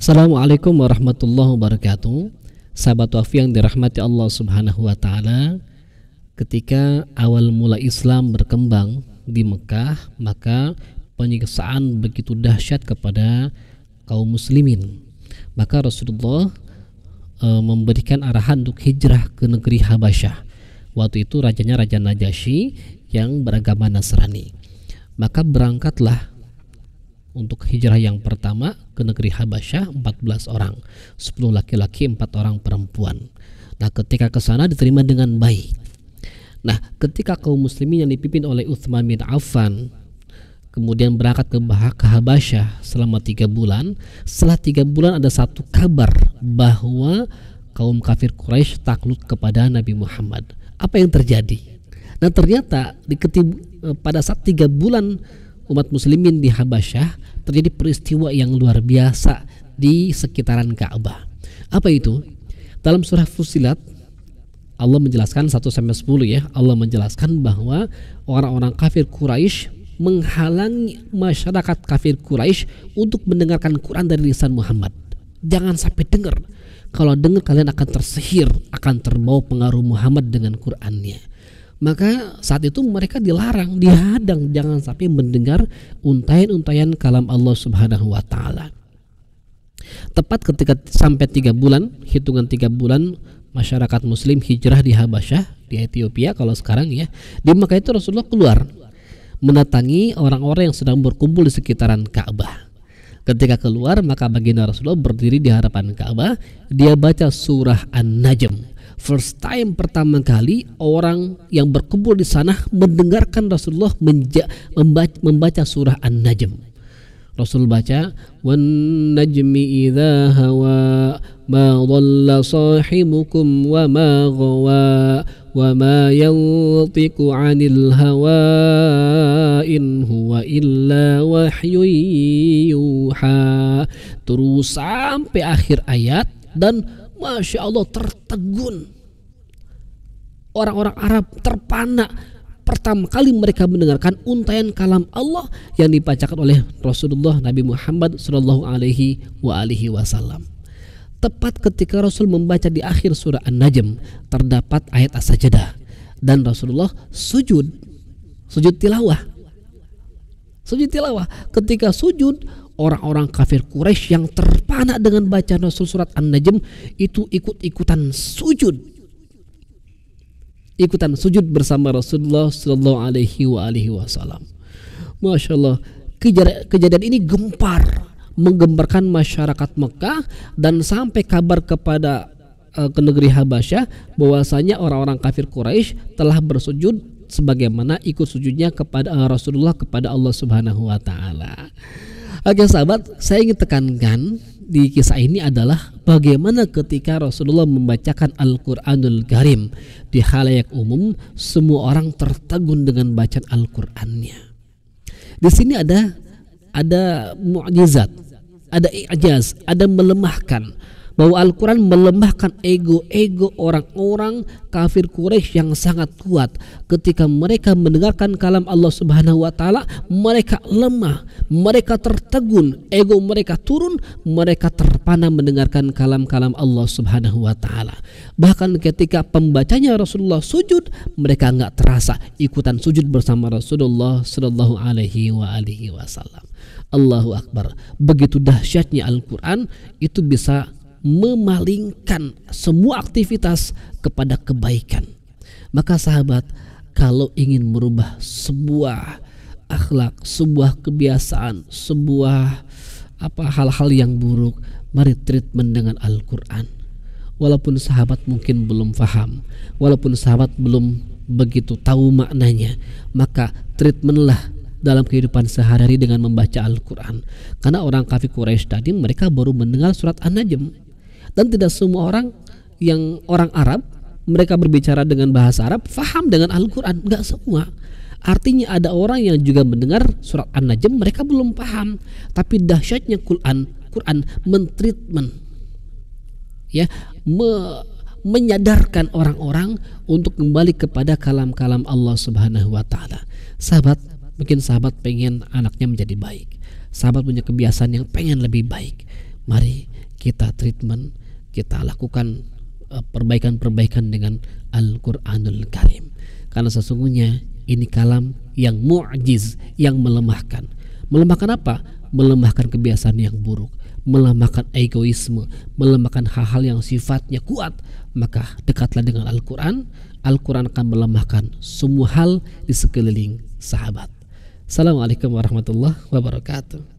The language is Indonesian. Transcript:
Assalamualaikum warahmatullahi wabarakatuh. Sahabat wafi yang dirahmati Allah Subhanahu wa taala, ketika awal mula Islam berkembang di Mekah, maka penyiksaan begitu dahsyat kepada kaum muslimin. Maka Rasulullah memberikan arahan untuk hijrah ke negeri Habasyah. Waktu itu rajanya Raja Najasyi yang beragama Nasrani. Maka berangkatlah untuk hijrah yang pertama ke negeri Habasyah 14 orang, 10 laki-laki, 4 orang perempuan. Nah, ketika ke sana diterima dengan baik. Nah, ketika kaum muslimin yang dipimpin oleh Utsman bin Affan kemudian berangkat ke Habasyah selama 3 bulan, setelah 3 bulan ada satu kabar bahwa kaum kafir Quraisy takluk kepada Nabi Muhammad. Apa yang terjadi? Nah, ternyata pada saat 3 bulan umat muslimin di Habasyah terjadi peristiwa yang luar biasa di sekitaran Ka'bah. Apa itu? Dalam surah Fussilat Allah menjelaskan 1-10 ya. Allah menjelaskan bahwa orang-orang kafir Quraisy menghalangi masyarakat kafir Quraisy untuk mendengarkan Quran dari lisan Muhammad. Jangan sampai dengar. Kalau dengar kalian akan tersihir, akan terbawa pengaruh Muhammad dengan Qurannya. Maka saat itu mereka dilarang, dihadang, jangan sampai mendengar untayan-untayan kalam Allah Subhanahu wa taala. Tepat ketika sampai 3 bulan, hitungan 3 bulan masyarakat muslim hijrah di Habasyah, di Ethiopia kalau sekarang ya. Di Mekah itu Rasulullah keluar mendatangi orang-orang yang sedang berkumpul di sekitaran Ka'bah. Ketika keluar, maka baginda Rasulullah berdiri di hadapan Ka'bah, dia baca surah An-Najm. First time, pertama kali orang yang berkumpul di sana mendengarkan Rasulullah membaca surah An-Najm. Rasul baca, "Wan najmi idza hawa ma dhalla sahibukum wa ma ghawa wa ma yantiqu 'anil hawa in huwa illa wahyun yuha." Terus sampai akhir ayat, dan Masya Allah tertegun. Orang-orang Arab terpana. Pertama kali mereka mendengarkan untayan kalam Allah yang dibacakan oleh Rasulullah Nabi Muhammad Sallallahu Alaihi Wasallam. Tepat ketika Rasul membaca di akhir surah An-Najm terdapat ayat As-Sajdah, dan Rasulullah sujud tilawah. Ketika sujud, orang-orang kafir Quraisy yang terpana dengan bacaan Rasul surat An-Najm itu ikut-ikutan sujud bersama Rasulullah Sallallahu Alaihi Wasallam. Masya Allah, kejadian ini menggemparkan masyarakat Mekah, dan sampai kabar kepada ke negeri Habasyah bahwasanya orang-orang kafir Quraisy telah bersujud sebagaimana ikut sujudnya kepada Rasulullah kepada Allah Subhanahu wa taala. Oke sahabat, saya ingin tekankan di kisah ini adalah bagaimana ketika Rasulullah membacakan Al-Quranul Karim di khalayak umum, semua orang tertegun dengan bacaan Al-Qurannya. Di sini ada mukjizat, ada i'jaz, ada melemahkan, bahwa Al-Quran melemahkan ego orang-orang kafir Quraisy yang sangat kuat. Ketika mereka mendengarkan kalam Allah Subhanahu wa taala, mereka lemah, mereka tertegun, ego mereka turun, mereka terpana mendengarkan kalam-kalam Allah Subhanahu wa taala. Bahkan ketika pembacanya Rasulullah sujud, mereka enggak terasa ikutan sujud bersama Rasulullah Sallallahu Alaihi Wasallam. Allahu Akbar. Begitu dahsyatnya Al-Quran, itu bisa memalingkan semua aktivitas kepada kebaikan. Maka sahabat, kalau ingin merubah sebuah akhlak, sebuah kebiasaan, sebuah hal-hal yang buruk, mari treatment dengan Al-Quran. Walaupun sahabat mungkin belum paham, walaupun sahabat belum begitu tahu maknanya, maka treatmentlah dalam kehidupan sehari-hari dengan membaca Al-Quran. Karena orang kafir Quraisy tadi mereka baru mendengar surat An-Najm. Dan tidak semua orang Arab, mereka berbicara dengan bahasa Arab, faham dengan Al-Quran. Enggak semua. Artinya ada orang yang juga mendengar surat An-Najm, mereka belum paham. Tapi dahsyatnya Quran mentreatment, ya, menyadarkan orang-orang untuk kembali kepada kalam-kalam Allah Subhanahu wa taala. Sahabat, mungkin sahabat pengen anaknya menjadi baik. Sahabat punya kebiasaan yang pengen lebih baik. Mari kita treatment, kita lakukan perbaikan-perbaikan dengan Al-Quranul Karim. Karena sesungguhnya ini kalam yang mu'jiz, yang melemahkan. Melemahkan apa? Melemahkan kebiasaan yang buruk, melemahkan egoisme, melemahkan hal-hal yang sifatnya kuat. Maka dekatlah dengan Al-Quran. Al-Quran akan melemahkan semua hal di sekeliling sahabat. Assalamualaikum warahmatullahi wabarakatuh.